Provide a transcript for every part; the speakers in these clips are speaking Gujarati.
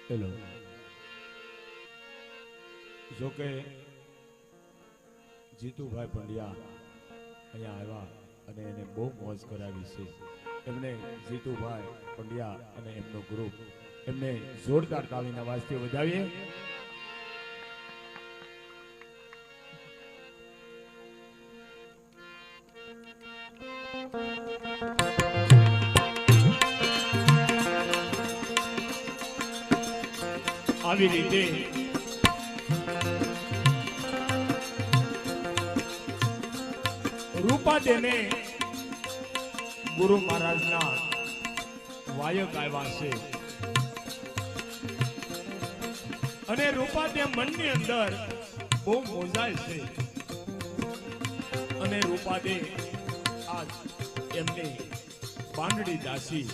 હેલો જો કે જીતુભાઈ પંડ્યા અહીંયા આવ્યા અને એને બહુ મોજ કરાવી છે એમને જીતુભાઈ પંડ્યા અને એમનો ગ્રુપ એમને જોરદાર તાળીના વાજથી વધાવીએ. આવી રીતે રૂપાદેને ગુરુ મહારાજના વાયક આવ્યા છે અને રૂપાદે મનની અંદર બહુ મોજાય છે અને રૂપાદે આજ એમની પાંડડી દાસી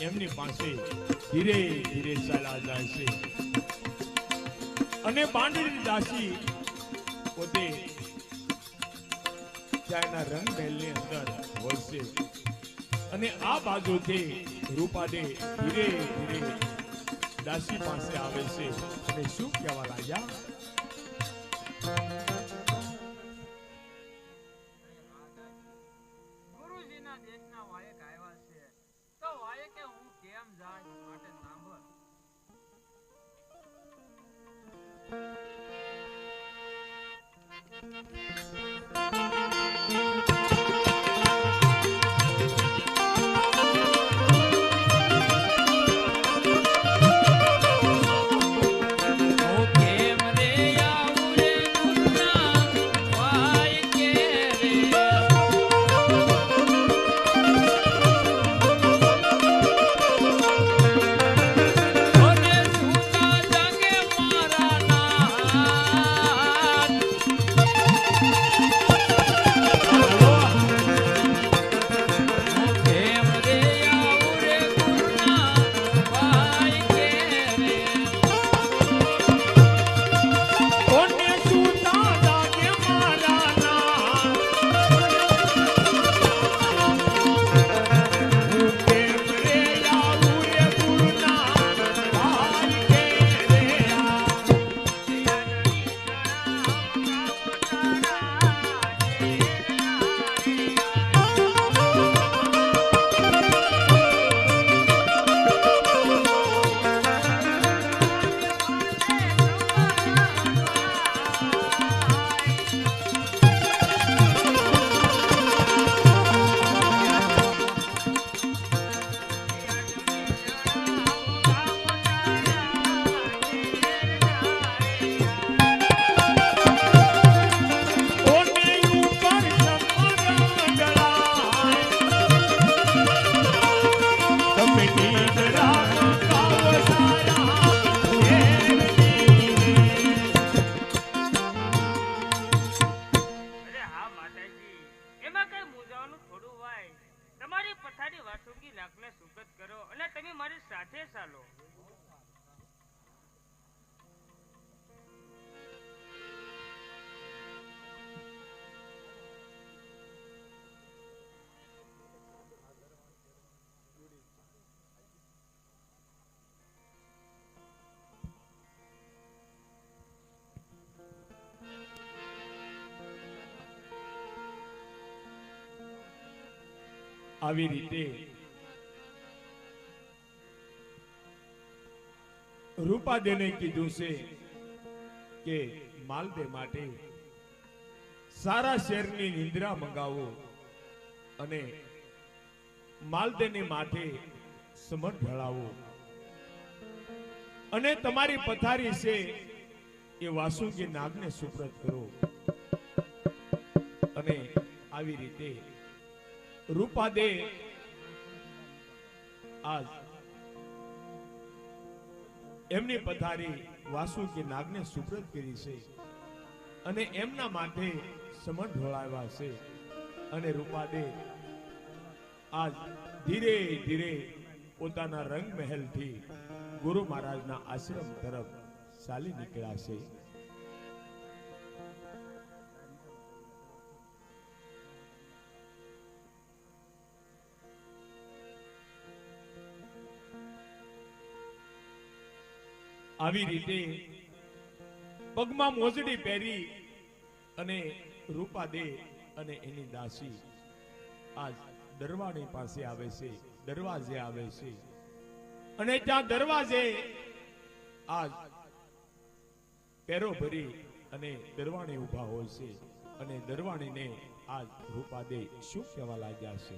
એમની પાસે ધીરે ધીરે ચાલ્યા જાય છે અને પાંડડી દાસી પોતે ત્યાંના રંગ મહેલની અંદર હોય છે અને આ બાજુથી રૂપાદે ધીરે ધીરે દાસી પાસે આવે છે અને શું કહેવા લાગ્યા? ગુરુજીના દેશના વાયક આવ્યા છે તો વાયકે હું કેમ જાય માટે સાંભળ. મારી સાથે ચાલો. આવી રીતે રૂપાદેને કીધું છે કે માલદે માટે સારા શેરની નિંદ્રા મંગાવો અને માલદેને માથે સમટ ઢળાવો અને તમારી પથારી છે એ વાસુકી નાગને સુપ્રત કરો. અને આવી રીતે રૂપાદે આજ એમની પથારી વાસુકી નાગને સુપ્રત કરી છે અને એમના માથે સમટ ઢોળાવ્યા છે. અને રૂપાદે આજ ધીરે ધીરે પોતાના રંગ મહેલથી ગુરુ મહારાજના આશ્રમ તરફ ચાલી નીકળ્યા છે. આવી રીતે પગમાં મોજડી પહેરી અને રૂપાદે અને એની દાસી આજ દરવાણી પાસે આવે છે, દરવાજે આવે છે. અને ત્યાં દરવાજે આજ પેરો ભરી અને દરવાણી ઉભા હોય છે. અને દરવાણીને આજ રૂપાદે શું કહેવા લાગ્યા છે?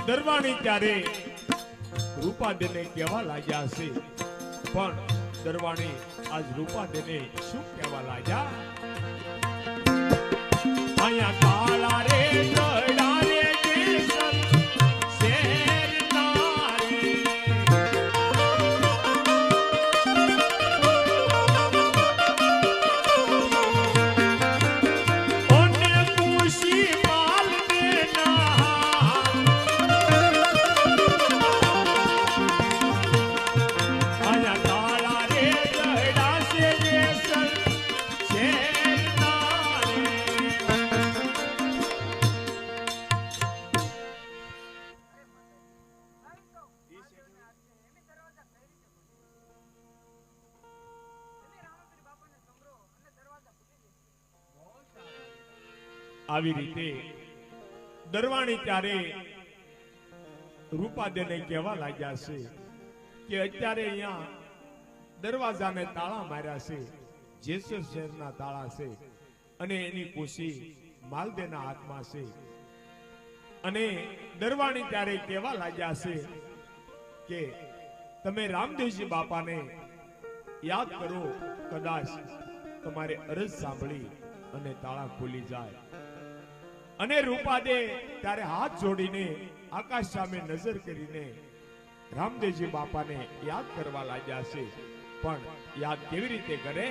દરવાણી ત્યારે રૂપાદેને કહેવા લાગ્યા છે, પણ દરવાણી આજ રૂપાદેને શું કહેવા લાગ્યા? અહીંયા કાળા રે ગળા રે કેસર શેરના રે. ઓને ખુશી માલ દેના આવી રીતે દરવાણી ત્યારે રૂપાદેને કહેવા લાગ્યા છે કે અત્યારે અહીંયા દરવાજાને તાળા માર્યા છે, જેસર શહેરના તાળા છે અને એની કુશી માલદેના હાથમાં છે. અને દરવાણી ત્યારે કહેવા લાગ્યા છે કે તમે રામદેવજી બાપાને યાદ કરો, કદાચ તમારે અરજ સાંભળી અને તાળા ખુલી જાય. અને રૂપાદે ત્યારે હાથ જોડીને આકાશ સામે નજર કરીને રામદેવજી બાપાને યાદ કરવા લાગ્યા છે. પણ યાદ કેવી રીતે કરે?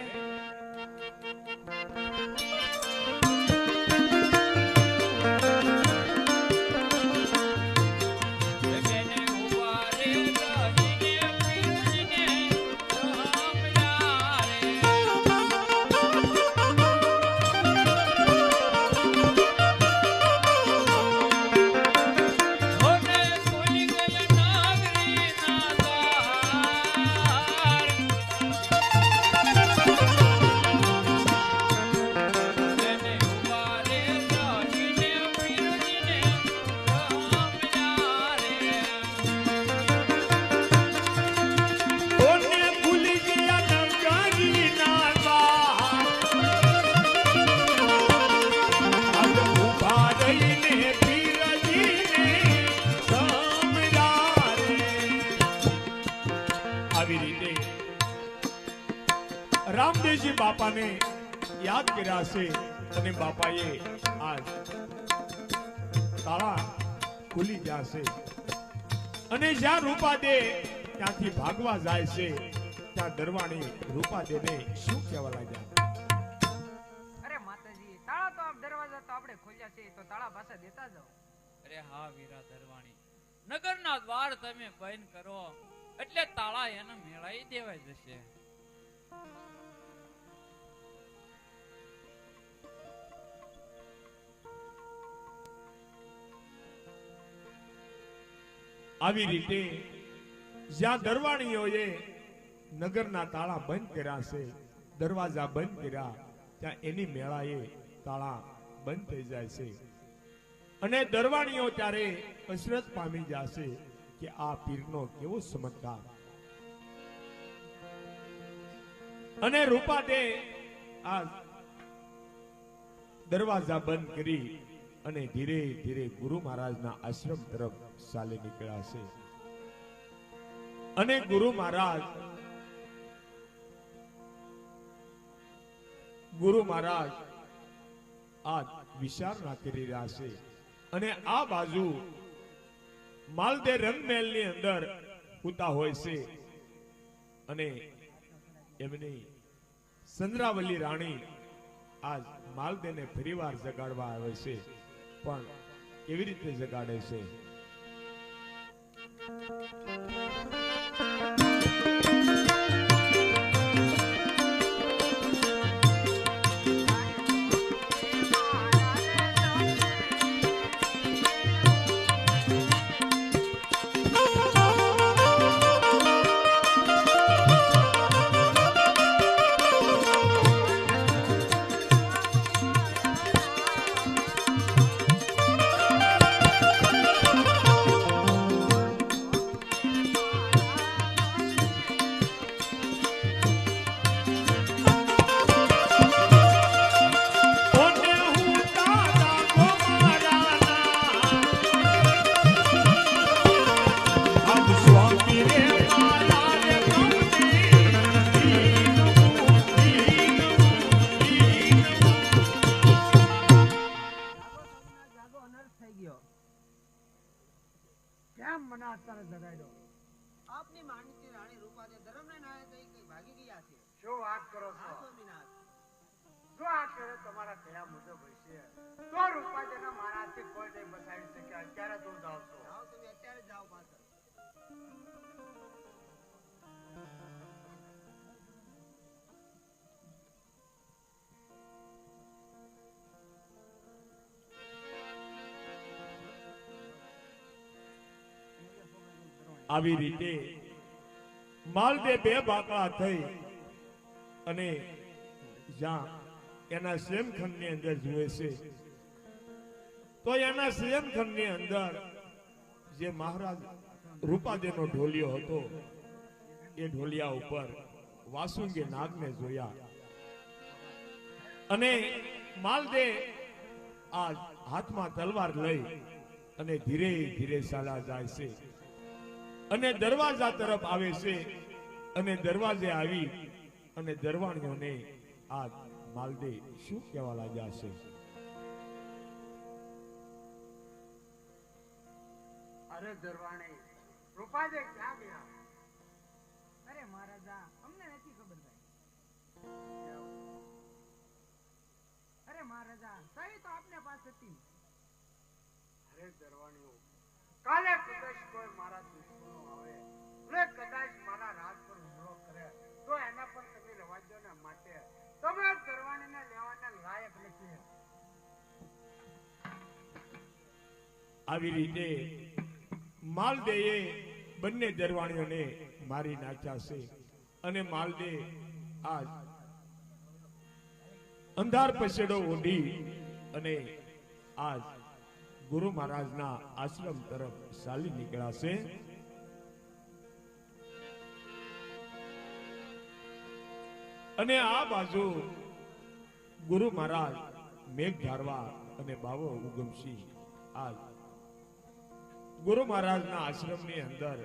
રામદેવજી બાપાને યાદ કર્યા છે અને બાપાએ આજ તાળા ખુલી ગયા છે. અને જ્યાં રૂપાદે ત્યાંથી ભાગવા જાય છે ત્યાં દરવાણી રૂપાદેને શું કહેવા લાગ્યા? અરે માતાજી, તાળા તો દરવાજા તો આપણે ખોલ્યા છે, તો તાળા પાછા દેતા જાઓ. અરે હા વીરા દરવાણી, નગરના દ્વાર તમે બંધ કરો એટલે તાળા એને મેળાઈ દેવાય જશે. આવી રીતે જ્યાં દરવાણીઓએ નગરના તાળા બંધ કર્યા છે, દરવાજા બંધ કર્યા, ત્યાં એની મેળાએ તાળા બંધ થઈ જાય છે. અને દરવાણીઓ ત્યારે અસરત પામી જશે કે આ પીરનો કેવો ચમત્કાર. અને રૂપાદે આ દરવાજા બંધ કરી અને ધીરે ધીરે ગુરુ મહારાજના આશ્રમ તરફ ચાલી નીકળ્યા છે. અને ગુરુ મહારાજ આ વિચારણા કરી રહ્યા છે. અને આ બાજુ માલદે રંગમહેલની અંદર પૂતા હોય છે અને એમની ચંદ્રાવલી રાણી આજ માલદેને ફરીવાર જગાડવા આવે છે. પણ કેવી રીતે જગાડે છે? આપની માનીતી રાણી રૂપાદે ધર્મને નાય થઈ કઈ ભાગી ગયા છે. શું વાત કરો છો? જો આ કરે તમારા કયા મુજબ હશે તો રૂપાદેના મારાથી કોઈ નહીં બચાવી શકે. અત્યારે દૂર જાવ છો. જાઓ તમે, અત્યારે જાઓ પાછળ. આવી રીતે માલદે બે બાકડા થઈ અને જ્યાં એના શયનખંડની અંદર જુએ છે તો એના શયનખંડની અંદર જે મહારાજ રૂપાદેનો ઢોલિયો હતો એ ઢોલિયા ઉપર વાસુંગે નાગને જોયા અને માલદે આ હાથમાં તલવાર લઈ અને ધીરે ધીરે ચાલા જાય છે અને દરવાજા તરફ આવે છે અને દરવાજે આવી અને દરવાણીઓને આ માલદે શું કહેવા લાગ્યા છે? અરે દરવાણી, રૂપાદે ક્યાં ગયા? અરે મહારાજા, અમને નથી ખબર ભાઈ. અરે મહારાજા, સહી તો આપને પાસ હતી. અરે દરવાણીઓ, કાલે કદાચ કોઈ મારા દુશ્મનો આવે ને કદાચ મારા રાજ પર હુમલો કરે તો એના પર તમે રવા દો ને. માટે તમે દરવાણીને લેવાના લાયક નથી. આવી રીતે માલદેએ બંને દરવાણીઓને મારી નાખ્યા છે અને માલદે આજ અંધાર પછેડો ઓઢી અને આજ ગુરુ મહારાજના આશ્રમ તરફ ચાલી નીકળ્યા છે. અને આ બાજુ ગુરુ મહારાજ મેઘ ધારવા અને બાવો ઉગમસિંહ આજ ગુરુ મહારાજના આશ્રમની અંદર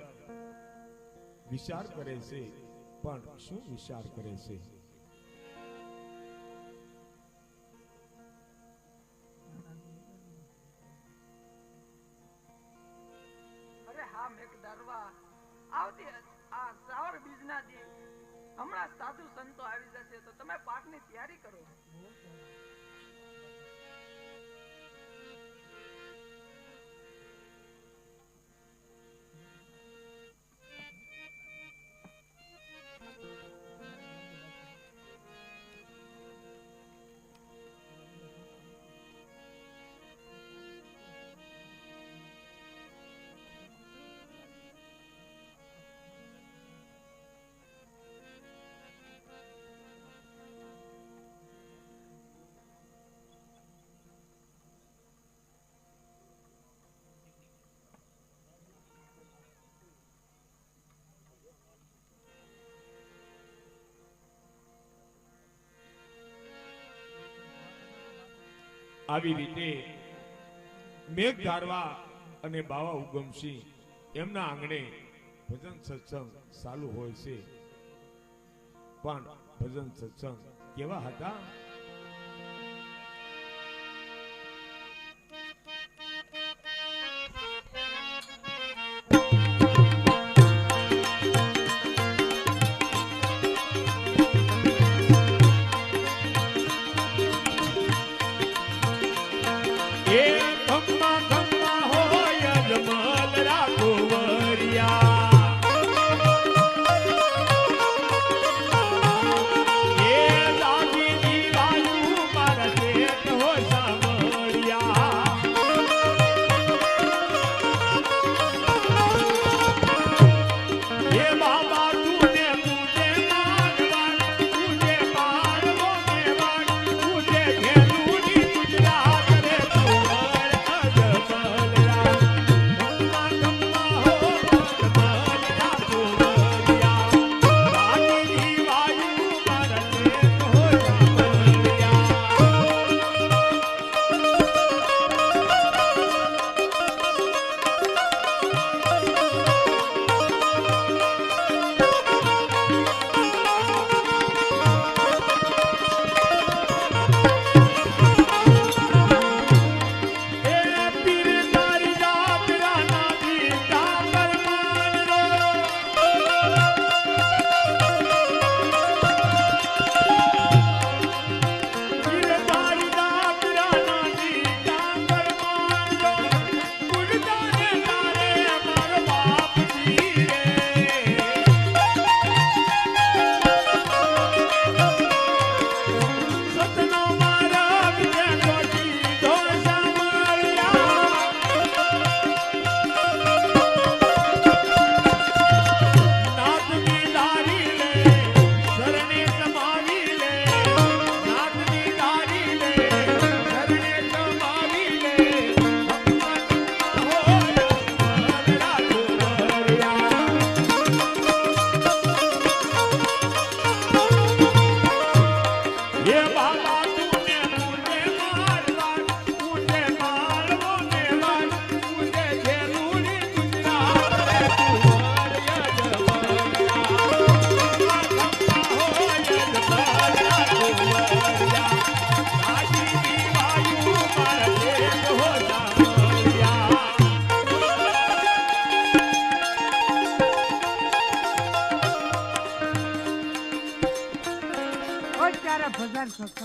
વિચાર કરે છે. પણ શું વિચાર કરે છે? અરે હા મેઘધારવા, આવતી આ શ્રાવણ બીજના દી હમણાં સાધુ સંતો આવી જશે તો તમે પાઠની તૈયારી કરો. આવી રીતે મેઘ ધારવા અને બાવા ઉગમસિંહ એમના આંગણે ભજન સત્સંગ ચાલુ હોય છે. પણ ભજન સત્સંગ કેવા હતા? એ દાદી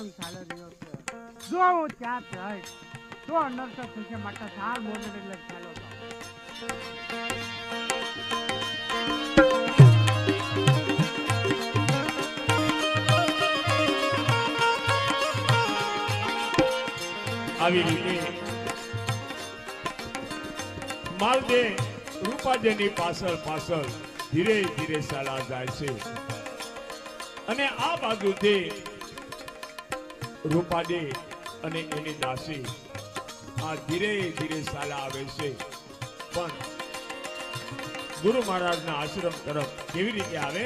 પ્રસંગ ચાલી રહ્યો છે. જો હું ત્યાં જઈશ તો અનર્થ થશે, માટે સાર મોઢે લઈ ચાલો તો. આવી રીતે માલદે રૂપાજયની પાછળ પાછળ ધીરે ધીરે ચાલા જાય છે અને આ બાજુથી રૂપાદે અને એની દાસી આ ધીરે ધીરે ચાલા આવે છે. પણ ગુરુ મહારાજના આશ્રમ તરફ કેવી રીતે આવે?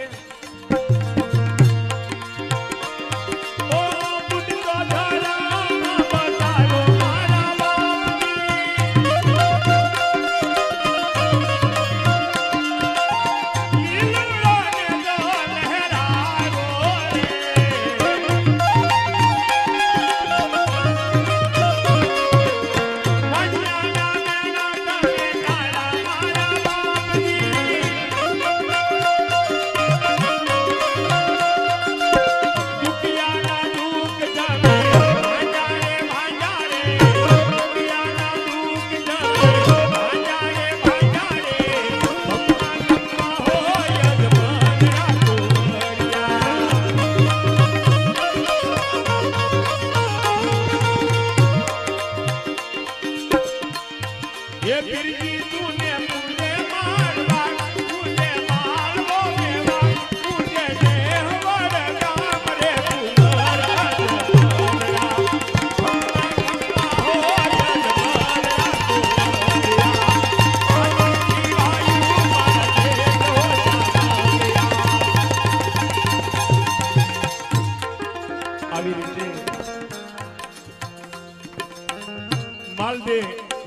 માલદે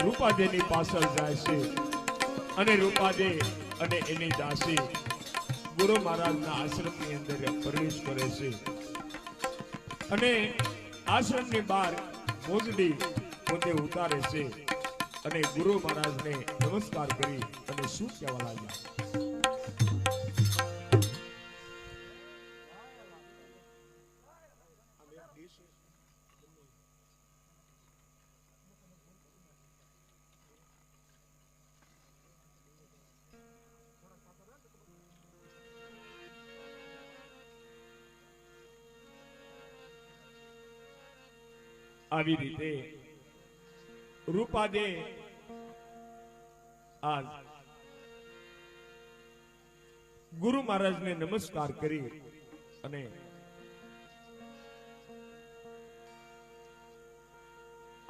રૂપાદેની પાછળ જાય છે અને રૂપાદે અને એની દાસી ગુરુ મહારાજના આશ્રમની અંદર પ્રવેશ કરે છે અને આશ્રમની બહાર મોજડી પોતે ઉતારે છે અને ગુરુ મહારાજને નમસ્કાર કરી અને શું કહેવા લાગ્યા? આવી રીતે રૂપાદે આ ગુરુ મહારાજને નમસ્કાર કરી અને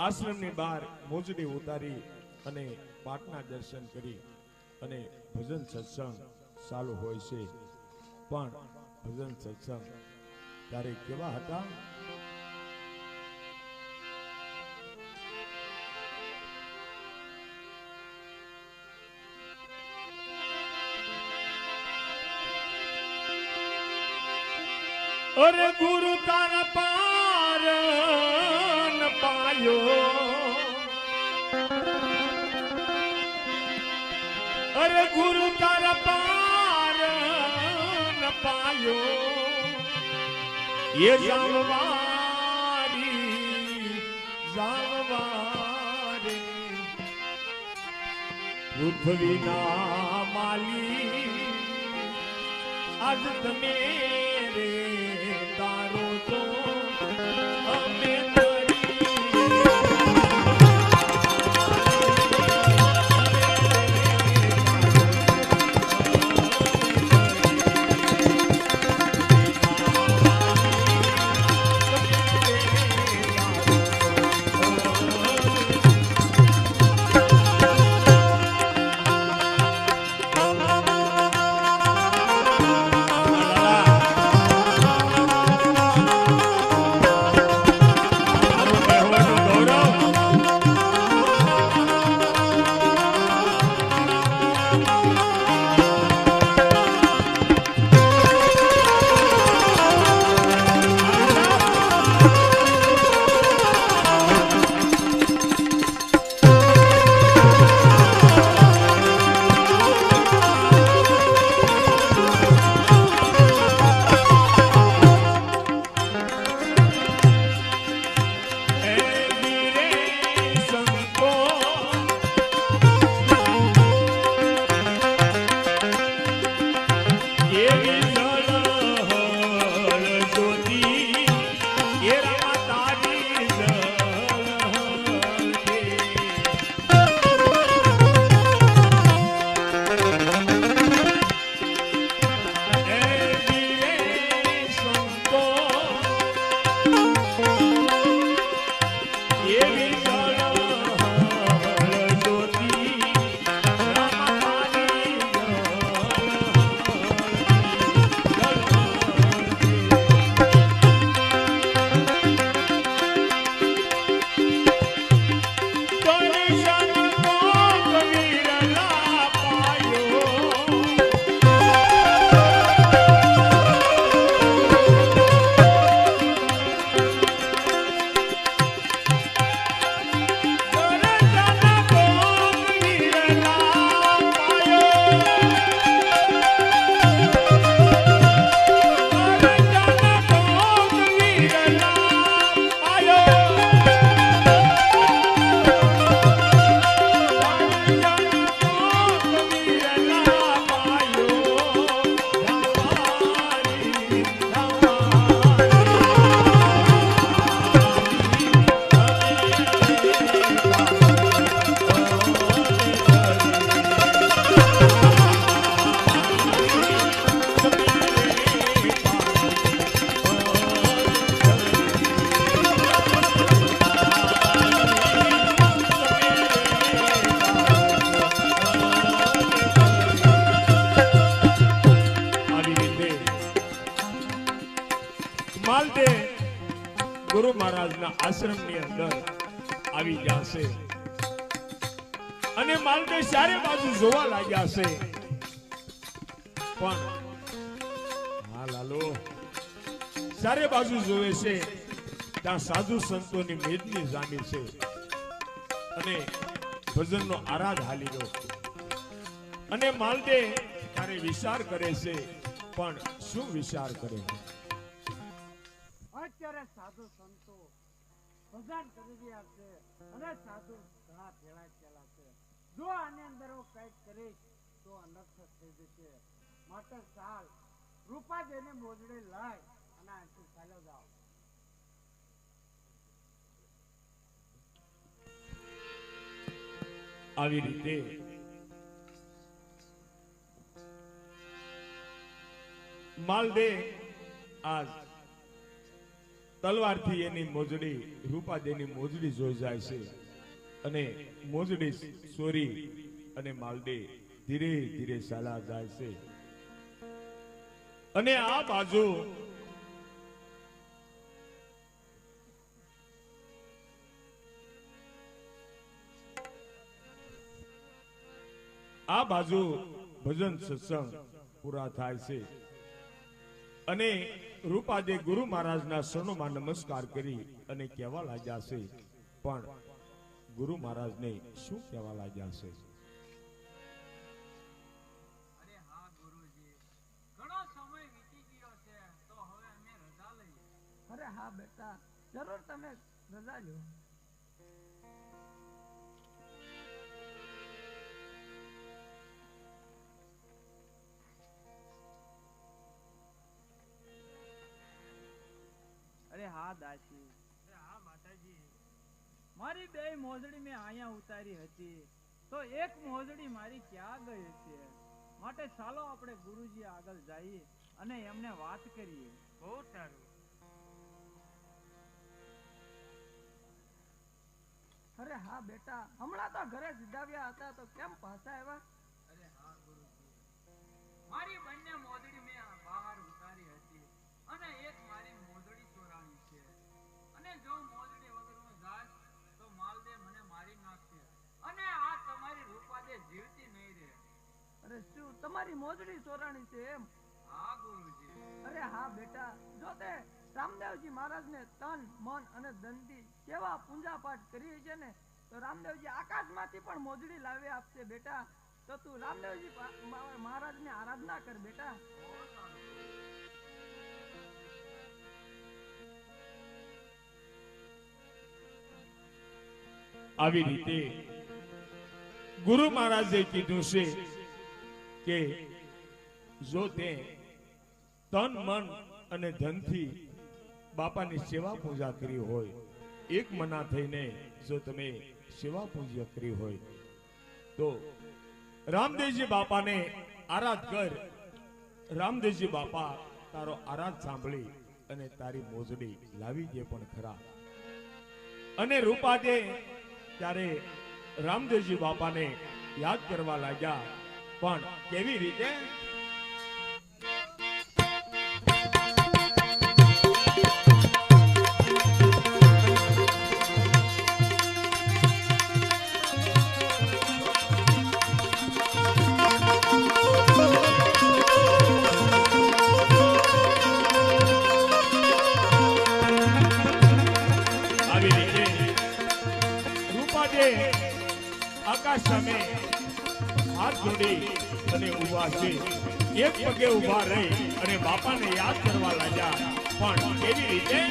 આશ્રમની બહાર મોજડી ઉતારી અને પાટના દર્શન કરી અને ભજન સત્સંગ ચાલુ હોય છે. પણ ભજન સત્સંગ ત્યારે કેવા હતા? અરે ગુરુ તારા પાર ન પાયો, અરે ગુરુ તારા પાર ન પાયો, એ જાણવારી પૃથ્વીના માલી આજ તમે રે તારો તો અમે પોતાના આશ્રમની અંદર આવી ગયા છે અને માલદેવ ચારે બાજુ જોવા લાગ્યા છે પણ હા લાલો ચારે બાજુ જોવે છે ત્યાં સાધુ સંતોની મેદની જામી છે અને ભજનનો આરાધ હાલી ગયો અને માલદેવ ત્યારે વિચાર કરે છે પણ શું વિચાર કરે અત્યારે સાધુ સંતો ભજન કરી રહ્યા છે અને સાધુ ઘણા ભેળા છે જો આની અંદર હું કંઈક કરીશ તો અનર્થ થઈ જશે માટે ચાલ રૂપાજીને મોજડી લાય અને આથી ચાલ્યો જાઓ. આવી રીતે માલદેવ આજ તલવારથી એની મોજડી રૂપાદેની મોજડી જોઈ જાય છે અને મોજડી ચોરી અને માલદેવ ધીરે ધીરે ચાલા જાય છે અને આ બાજુ ભજન સત્સંગ પૂરા થાય છે અને રૂપાદે ગુરુ મહારાજના શરણોમાં નમસ્કાર કરી અને કહેવા લાગ્યા છે પણ ગુરુ મહારાજને શું કહેવા લાગ્યા છે? અરે હા ગુરુજી, ઘણો સમય વીતી ગયો છે તો હવે અમે રજા લઈએ. અરે હા બેટા, જરૂર તમે રજા લો. અરે હા દાસી, અરે હા માતાજી, મારી બે મોજડી મેં અહીંયા ઉતારી હતી તો એક મોજડી મારી ક્યાં ગઈ છે? માટે ચાલો આપણે ગુરુજી આગળ જઈએ અને એમને વાત કરીએ. બહુ સારું. અરે હા બેટા, હમણાં તો ઘરે સિધાવ્યા હતા તો કેમ પાછા આવ્યા? અરે હા ગુરુજી, મારી બંને મોજડી મેં બહાર ઉતારી હતી અને એક મારી મોજડી ચોરાણી છે અને જો મોજડી વગર હું જાશ તો માલદેવ મને મારી નાખશે અને આ તમારી રૂપાદે જીવતી નહીં રહે. અરે શું તમારી મોજડી ચોરાણી છે એમ? હા ગુરુજી. અરે હા બેટા, જો તે રામદેવજી મહારાજને તન મન અને ધનથી કેવા પૂજા પાઠ કરીએ છે ને તો રામદેવજી આકાશમાંથી પણ મોજડી લાવી આપશે બેટા. તો તું રામદેવજી મહારાજની આરાધના કર બેટા. આવી રીતે ગુરુ મહારાજે કીધું છે કે જો તે તન મન અને ધનથી બાપાની સેવા પૂજા કરી હોય, એક મના થઈને જો તમે સેવા પૂજા કરી હોય તો રામદેવજી બાપાને આરાધ કર. રામદેવજી બાપા તારો આરાધ સાંભળી અને તારી મોજડી લાવી દે પણ ખરા. અને રૂપાદે ત્યારે રામદેવજી બાપાને યાદ કરવા લાગ્યા, પણ કેવી રીતે? આકાશ સામે હાથ જોડી અને ઉભા છે. એક પગે ઉભા રહી અને બાપાને યાદ કરવા લાગ્યા, પણ કેવી રીતે?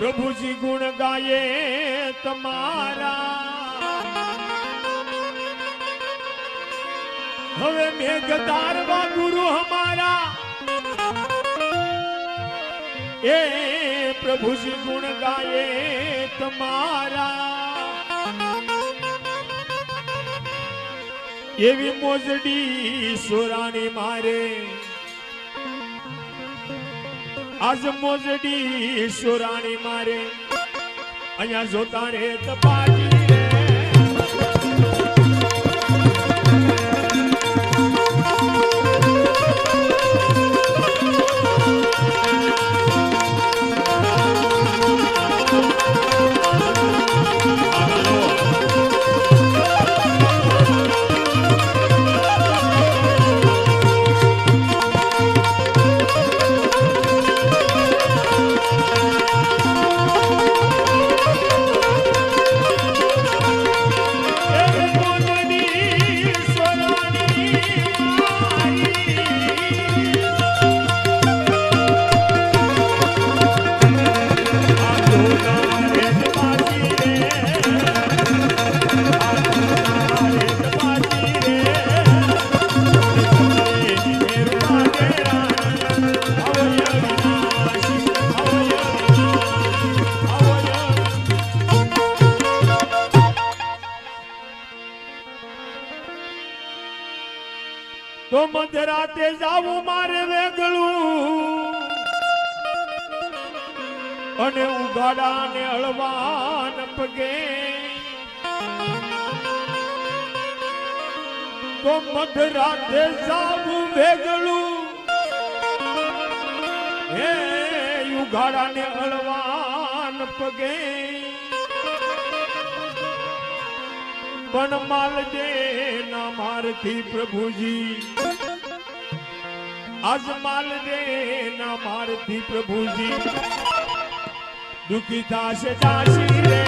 પ્રભુજી ગુણ ગાયે તમારા હવે મેઘધારવા ગુરુ હમારા એ પ્રભુજી ગુણ ગાયે તમારા એવી મોજડી સોરાણી મારે આજ મોજડી સોરાણી મારે અહીંયા જોતા રે તપાજી રે તો મધરાતે જાવું મારે વેગળું અને ઉગાડા ને હળવાન પગે તો મધરાતે જાવું વેગળું હે ઉગાડા ને હળવાન પગે પણ માલ દે ના મારથી પ્રભુજી આજ માલ દે ના મારથી પ્રભુજી દુખી થાશે દાસી રે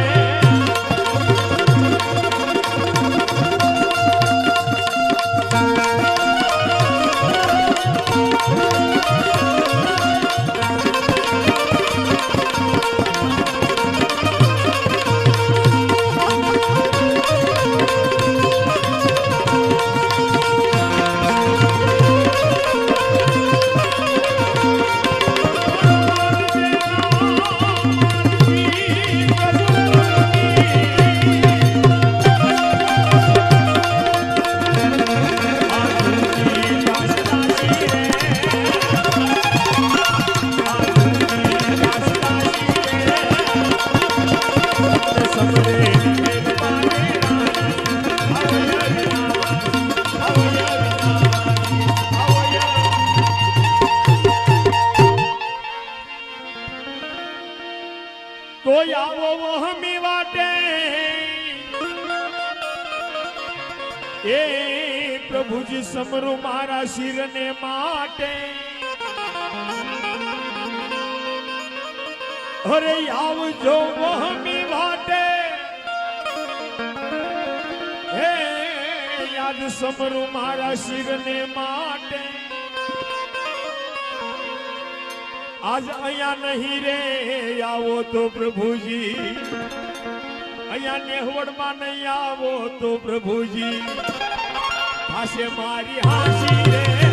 તો આવો હમી વાટે એ પ્રભુજી સમરું મારા શિરને માટે અરે આવજો હમી વાટે હે યાદ સમરું મારા શિરને માટે આજ અહીંયા નહીં રે આવો તો પ્રભુજી અહીંયા નેહવડમાં નહીં આવો તો પ્રભુજી હાશે મારી હાસી રે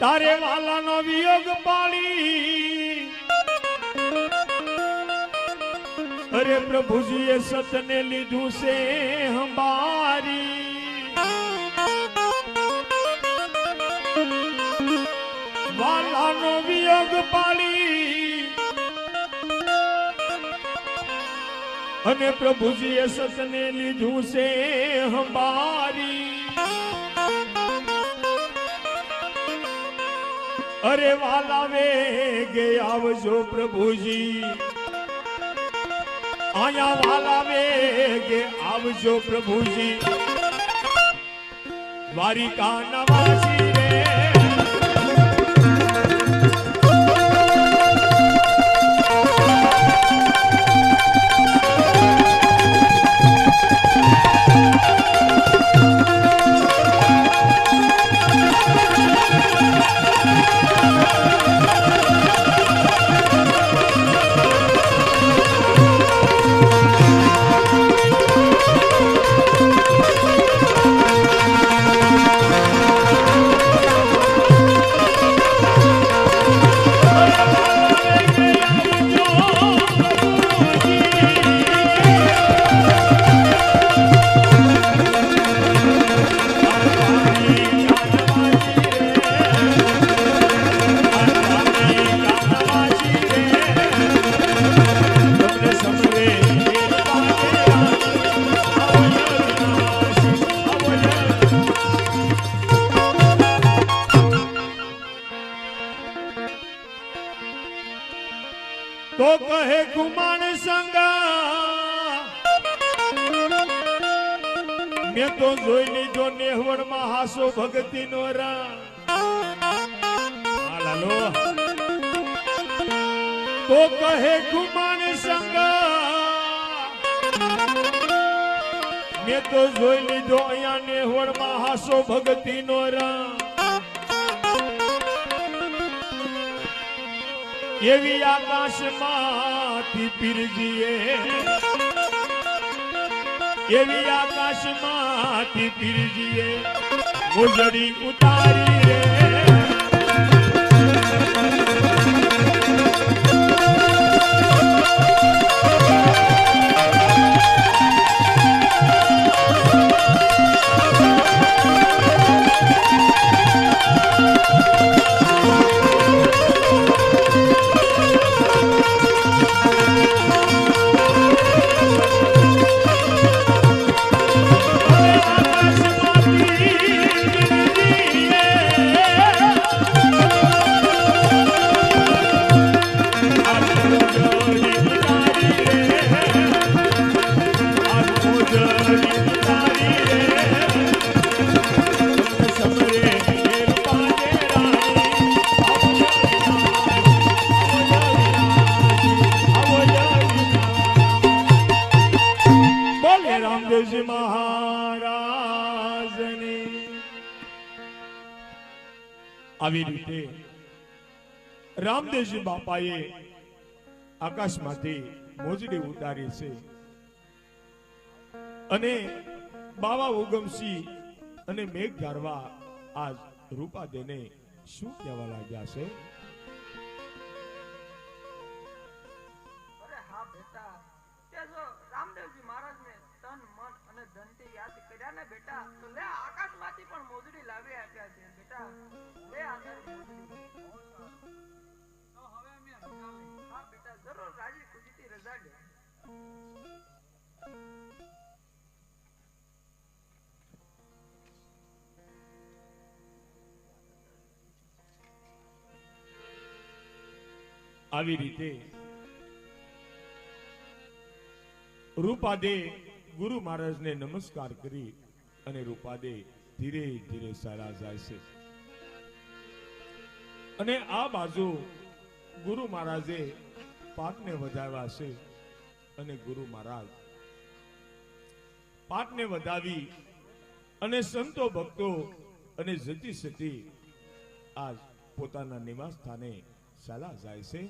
તારે વાલાનો વિયોગ પાળી અરે પ્રભુજીએ સતને લીધું છે હંબારી વાલાનો વિયોગ પાળી અને પ્રભુજીએ સતને લીધું છે હંબારી અરે વાલા વેગે આવજો પ્રભુજી આયા વાલા વેગે આવજો પ્રભુજી દ્વારિકા નવાસી રે તો કહે ગુમાન સંગા મેં તો જોઈ લીધો નેહવડ માં હાસો ભક્તિ નો લાલો તો કહે ગુમાન સંગા મેં તો જોઈ લીધો અહીંયા નેહવડ માં હાસો ભક્તિ નો એવી આકાશમાંથી પીરજીએ એવી આકાશમાંથી પીરજીએ મોજડી ઉતારી રે રામદેવજી મહારાજની આવી રીતે રામદેવજી બાપાએ આકાશમાંથી મોજડી ઉતારી છે અને બાવા ઉગમસિંહ અને મેઘ ધારવા આજ રૂપાદેને શું કહેવા લાગ્યા છે? અરે હા બેટા, તે જો રામદેવજી મહારાજને તન મન અને ધનથી યાદ કર્યા ને બેટા, તો લે આકાશમાંથી પણ મોજડી લાવી આપ્યા છે બેટા. લે આ તારી મોજડી. તો હવે અમે રજા લઈ. હા બેટા, જરૂર રાજી ખુશીથી રજા લે. આવી રીતે રૂપાદે ગુરુ મહારાજને નમસ્કાર કરી અને રૂપાદે ધીરે ધીરે ચાલ્યા જાય છે અને આ બાજુ ગુરુ મહારાજે પાટને વધાવ્યા છે અને ગુરુ મહારાજ પાટને વધાવી અને સંતો ભક્તો અને જતી સતી આજ પોતાના નિવાસ સ્થાને ચાલ્યા જાય છે.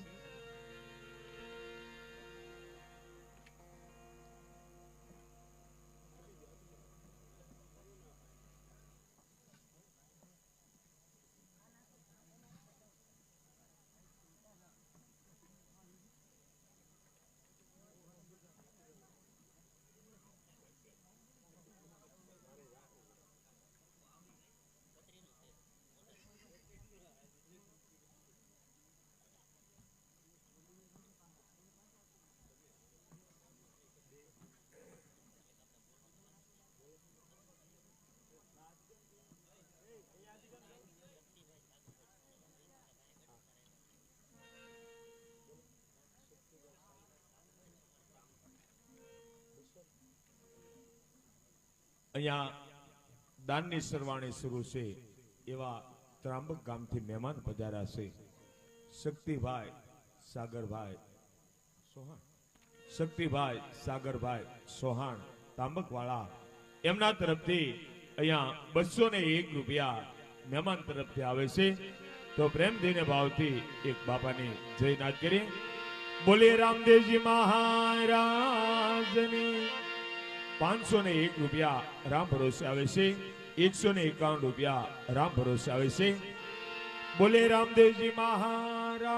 અહીંયા દાનની સરવાણી શરૂ છે એવા ત્રાંબક ગામથી મહેમાન પધાર્યા છે. શક્તિભાઈ સાગરભાઈ સોહાણ, શક્તિભાઈ સાગરભાઈ સોહાણ તાંબકવાળા, એમના તરફથી અહીંયા 201 રૂપિયા મહેમાન તરફથી આવે છે. તો પ્રેમથી ભાવથી એક બાપાની જય નાદ કરીએ. બોલે રામદેવજી મહારાજની. 501 રૂપિયા રામ ભરોસે આવે છે. 151 રૂપિયા રામ ભરોસે આવે છે. બોલે રામદેવજી મહારાજની.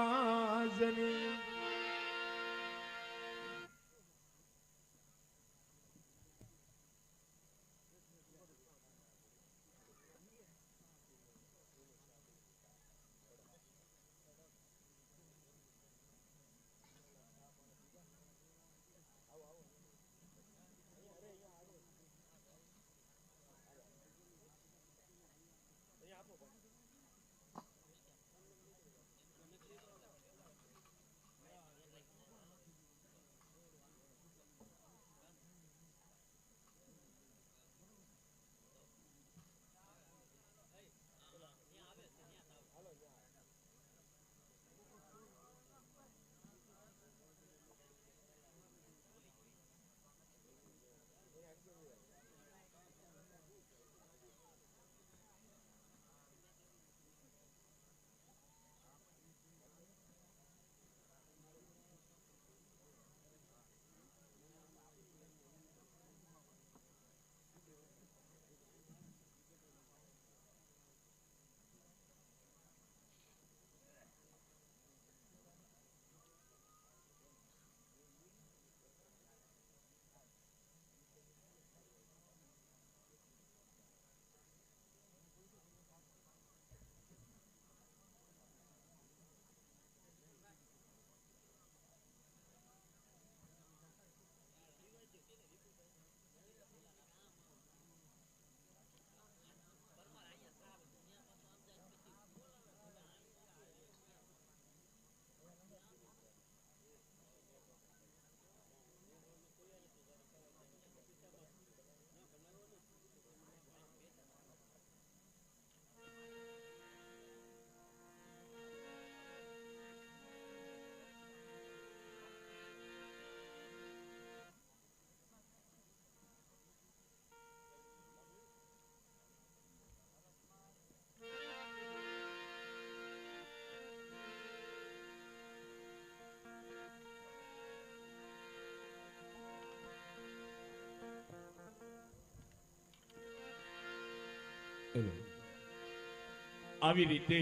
આવી રીતે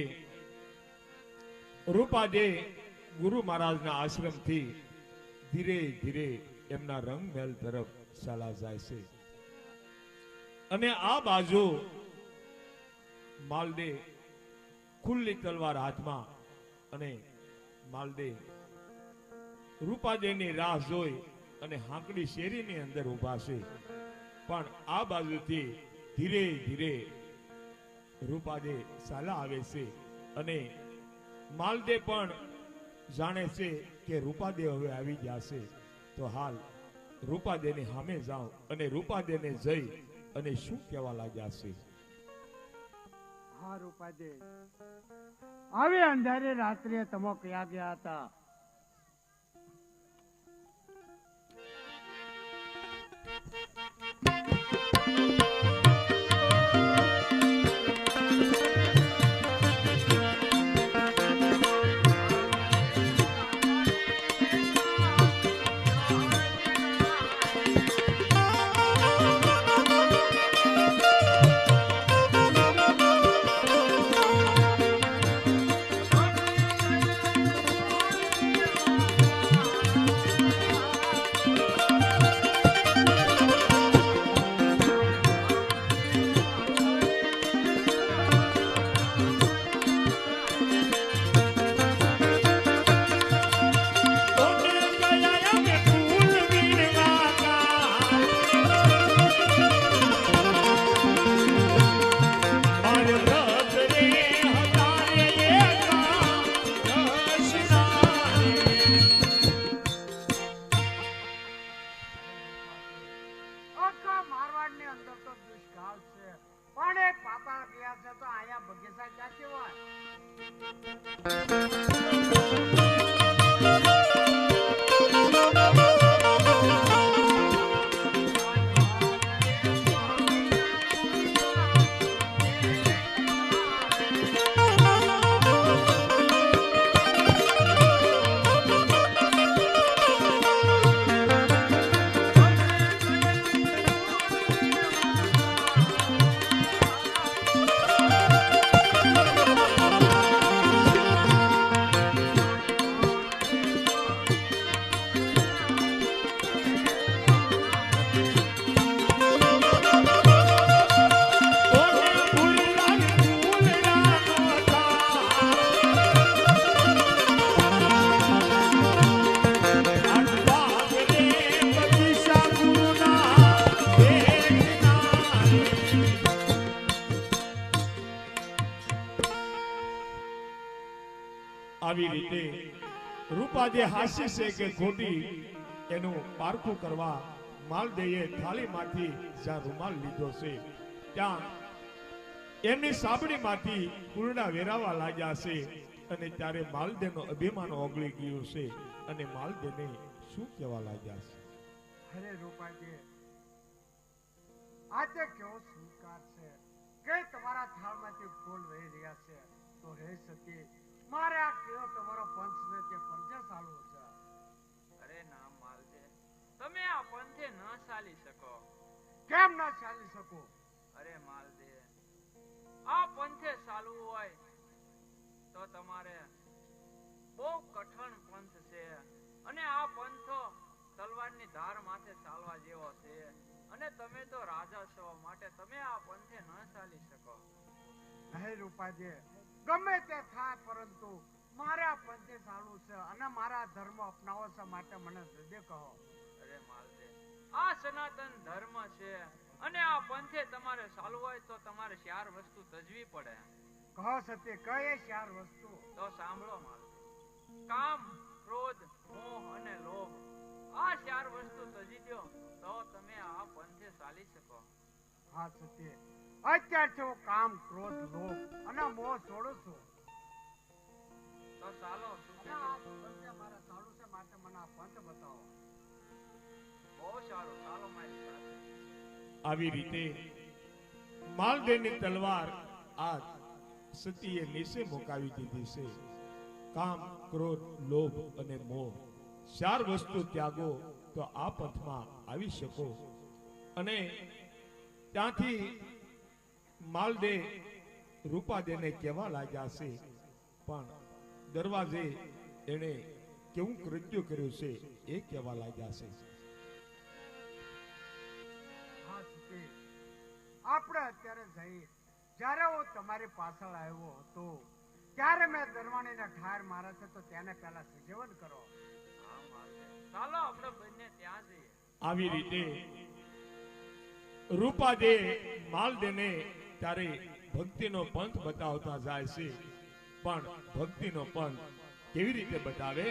રૂપાદે ગુરુ મહારાજના આશ્રમથી ધીરે ધીરે એમના રંગ મહેલ તરફ ચાલા જાય છે. અને આ બાજુ માલદે ખુલ્લી તલવાર હાથમાં અને માલદે રૂપાદેની રાહ જોઈ અને હાંકડી શેરીની અંદર ઉભા છે. પણ આ બાજુથી ધીરે ધીરે રૂપાદે ચાલા આવે છે અને માલદે પણ જાણે છે કે રૂપાદે હવે આવી ગયા છે. તો હાલ રૂપાદેની સામે જાઓ અને રૂપાદેને જઈ અને શું કહેવા લાગ્યા છે. હા રૂપાદે, આવી અંધારે રાત્રે તમે ક્યાં ગયા હતા? આવી રીતે રૂપાદે હાસ્ય છે કે ખોટી એનું પારખું કરવા માલદેએ થાળીમાંથી જ્યાં રૂમાલ લીધો છે ત્યાં એમની સાબડીમાંથી પૂર્ણા વેરાવા લાગ્યા છે અને ત્યારે માલદેનો અભિમાન ઓગળી ગયું છે અને માલદેને શું કહેવા લાગ્યા છે? અરે રૂપાજી, આજે કેવો સ્વીકાર છે કે તમારા થાળમાંથી ફૂલ વહી રહ્યા છે, તો હે સતી, મારે આ કેવો તમારો પંચ ને તે પંચે ચાલવું છે. અરે ના માલદે, તમે આ પંથે ન ચાલી શકો. કેમ ન ચાલી શકો? અરે માલદે, આ પંથે ચાલવું હોય તો તમારે બહુ કઠણ પંથ છે અને આ પંથો તલવારની ધાર માથે ચાલવા જેવો છે અને તમે તો રાજા છો માટે તમે આ પંથે ન ચાલી શકો. હે રૂપાજી, ગમે તે થાય પરંતુ મારે આ પંથે ચાલવું છે અને મારા ધર્મ અપનાવો છે માટે મને હૃદય કહો. અરે માલદે, આ સનાતન ધર્મ છે અને આ પંથે તમારે ચાલવું હોય તો તમારે 4 વસ્તુ તજવી પડે. કહો સતી, કઈ 4 વસ્તુ? તો સાંભળો માલદે. કામ, ક્રોધ, મોહ અને લોભ, આ 4 વસ્તુ તજી દો તો તમે આ પંથે ચાલી શકો. હા સતી, અત્યારથી હું કામ, ક્રોધ, લોભ અને મોહ છોડું છું. તો ચાલો અને આ પંથે મારે ચાલવું છે માટે મને આ પંથ બતાવો. બહુ સારું, ચાલો મારી સાથે. આવી રીતે માલદેની તલવાર આજ સતીએ નીચે મુકાવી દીધી છે. કામ, ક્રોધ, લોભ અને મોહ 4 વસ્તુ ત્યાગો તો આ પથમાં આવી શકો. અને ત્યાંથી માલદે રૂપાદેને કહેવા લાગ્યા છે, પણ દરવાજે એને કેવું કૃત્ય કર્યું છે એ કહેવા લાગ્યા છે. હા સતી, આપણે અત્યારે જઈએ. જ્યારે હું તમારી પાછળ આવ્યો હતો ત્યારે મેં દરવાણીને ઠાર મારા છે, તો તેને પહેલા સજીવન કરો. હા માલદે, ચાલો આપણે બંને ત્યાં જઈએ. આવી રીતે રૂપાદે માલદેને ત્યારે ભક્તિનો પંથ બતાવતા જાય છે, પણ ભક્તિનો પંથ કેવી રીતે બતાવે?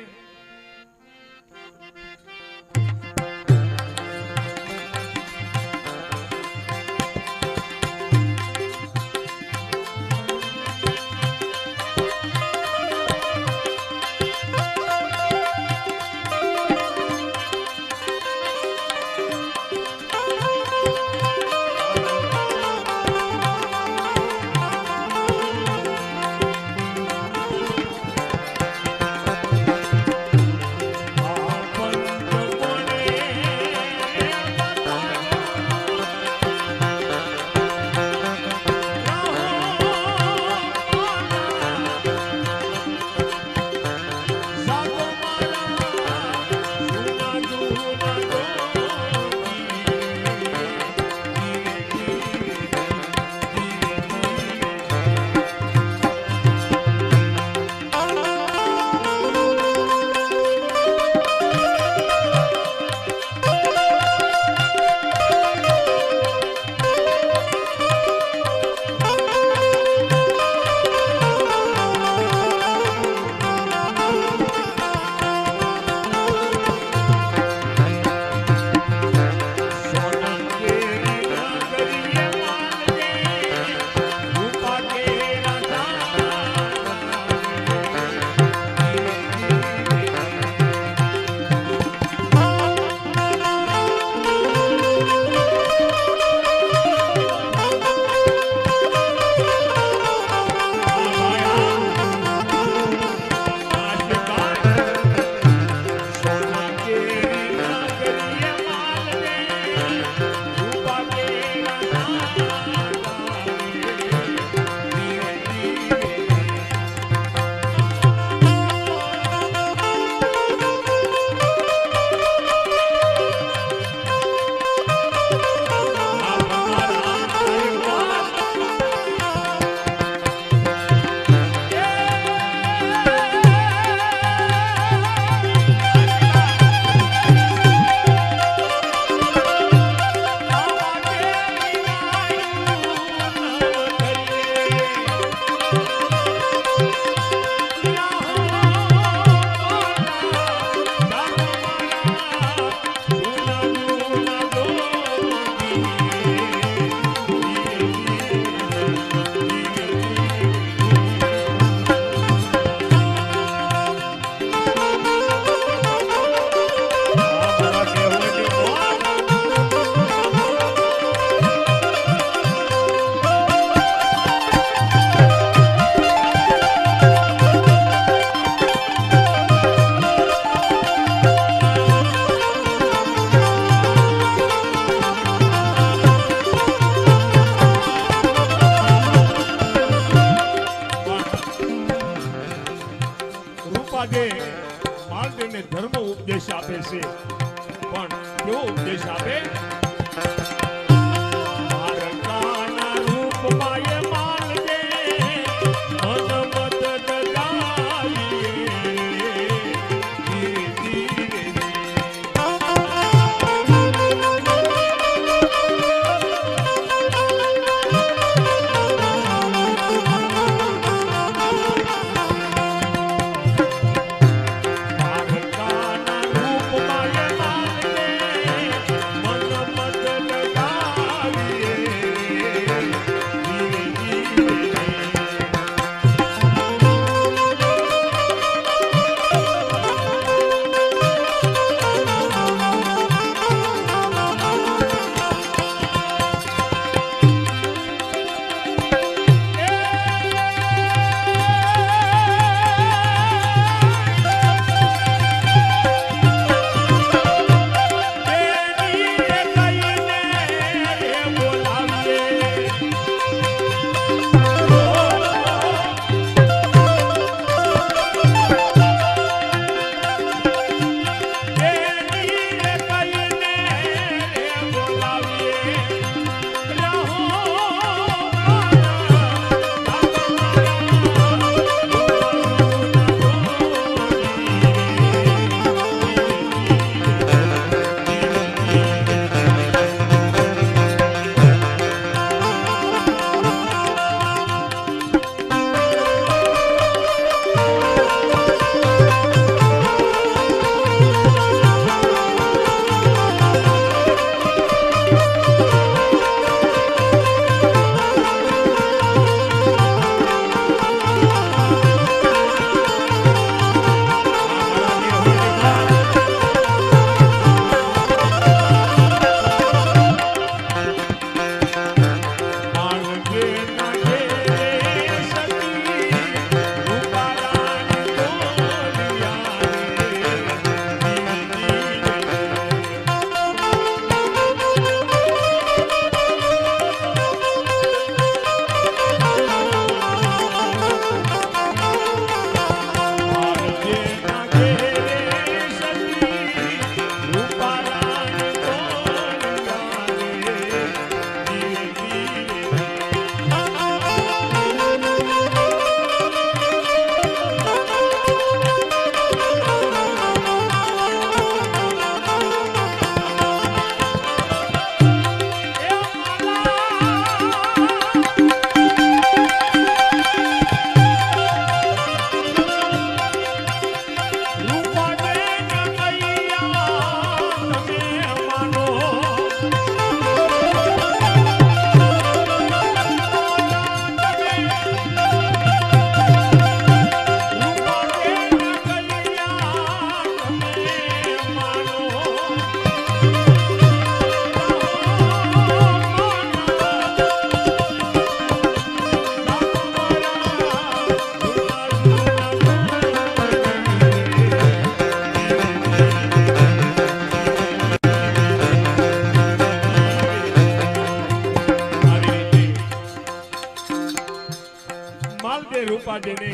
રૂપાદેને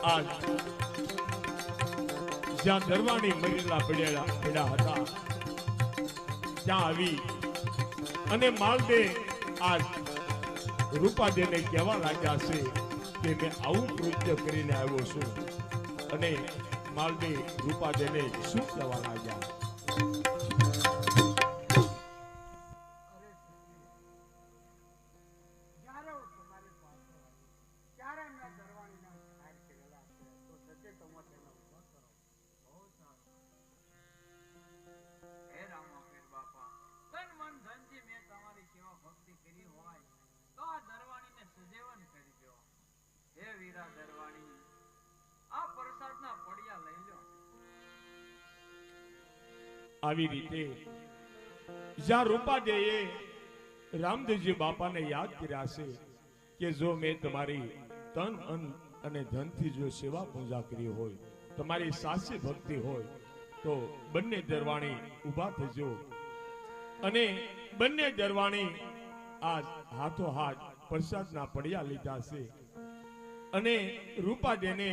આજ જ્યાં દરવાણી મરેલા પડ્યા હતા ત્યાં આવી અને માલદે આજ રૂપાદેને કહેવા લાગ્યા છે કે મેં આવું કૃત્ય કરીને આવ્યો છું. અને માલદે રૂપાદેને શું કહેવા લાગ્યા? જ્યારે હું તમારી પાસે આવ્યો, ત્યારે મેં દરવાણીના હાર કરેલા છે, તો સચે તમે તેને ઊભો કરો. બહુ સારું. હે રામાપીર બાપા, તન મન ધનથી મેં તમારી સેવા ભક્તિ કરી હોય તો આ દરવાણીને સુજેવન કરજો. હે વીરા દરવાણી, આ પ્રસાદના પડિયા લઈ લો. આવી રીતે જ્યાં રૂપાદેએ રામદેવજી બાપાને યાદ કર્યા છે કે જો મેં તમારી તન મન અને ધનથી જો સેવા પૂજા કરી હોય, તમારી સાચી ભક્તિ હોય, તો બંને દરવાણી ઊભા થજો. અને બંને દરવાણી આજ હાથો હાથ પ્રસાદના પડિયા લીધા છે. અને રૂપાદેને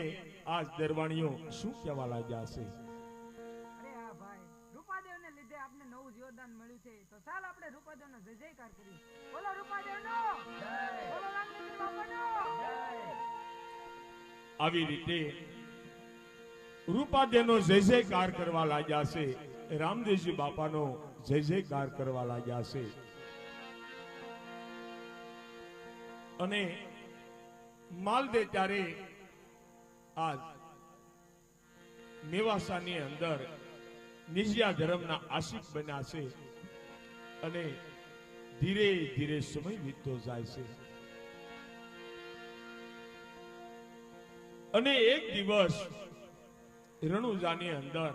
આજ દરવાણીઓ શું કહેવા લાગ્યા છે? અરે હા ભાઈ, રૂપાદેવને લીધે આપને નવું જીવનદાન મળ્યું છે, તો ચાલ આપણે રૂપાદેવનો જય જયકાર કરીએ. બોલો રૂપાદેવનો જય, બોલો રામદેવજી બાપાનો જય. આવી રીતે રૂપાદેનો જય જયકાર કરવા લાગ્યા છે, રામદેવજી બાપાનો જય જયકાર કરવા લાગ્યા છે. અને માલદે ત્યારે આજ મેવાસાની અંદર નિજિયા ધર્મના આશિક બન્યા છે. અને ધીરે ધીરે સમય વીતતો જાય છે. અને એક દિવસ રણુજાની અંદર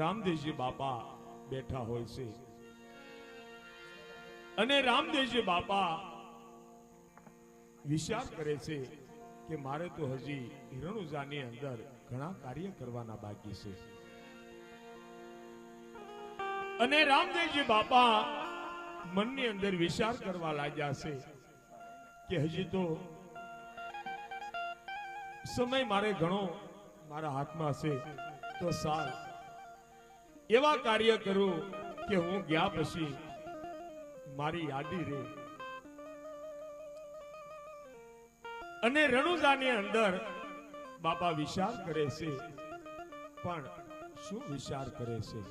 રામદેવજી બાપા બેઠા હોય છે. અને રામદેવજી બાપા વિચાર કરે છે કે મારે તો હજી રણુજાની અંદર ઘણા કાર્ય કરવાના બાકી છે. અને રામદેવજી બાપા મનની અંદર વિચાર કરવા લાગ્યા છે કે હજી તો સમય મારે ઘણો મારા હાથમાં છે, તો સાલ એવા કાર્ય કરું કે હું ગયા પછી મારી યાદી રહે. અને રણુજાની અંદર બાપા વિચાર કરે છે, પણ શું વિચાર કરે છે?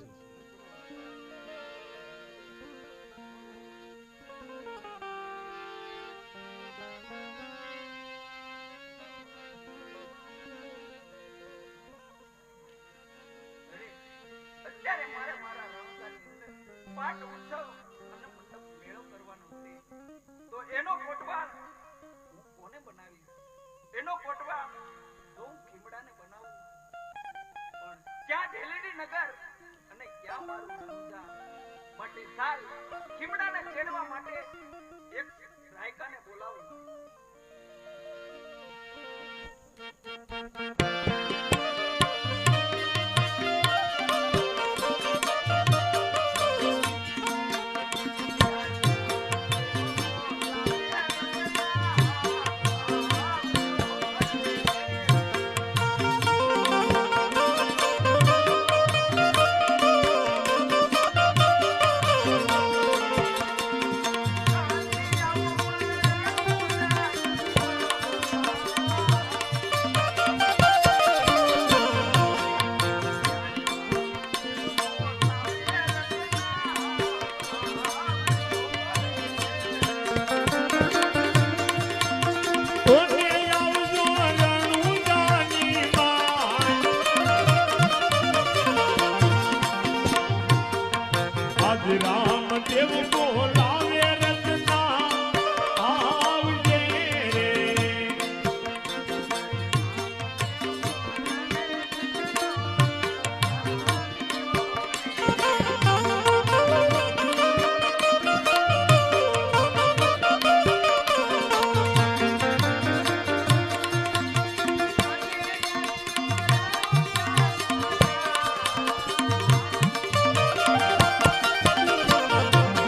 અત્યારે મારે મારા રણુજાની અંદર પાટ ઉત્સવ અને મંડપ મેળો કરવાનો છે. તો એનો કોટવા હું કોને બનાવીશ? એનો કોટવા જો હું ખીમડાને બનાવું, પણ ક્યાં ઢેલેડી નગર અને ક્યાં મારું રણુજા? માટે સાલ ખીમડાને તેડવા માટે એક રાયકાને બોલાવું.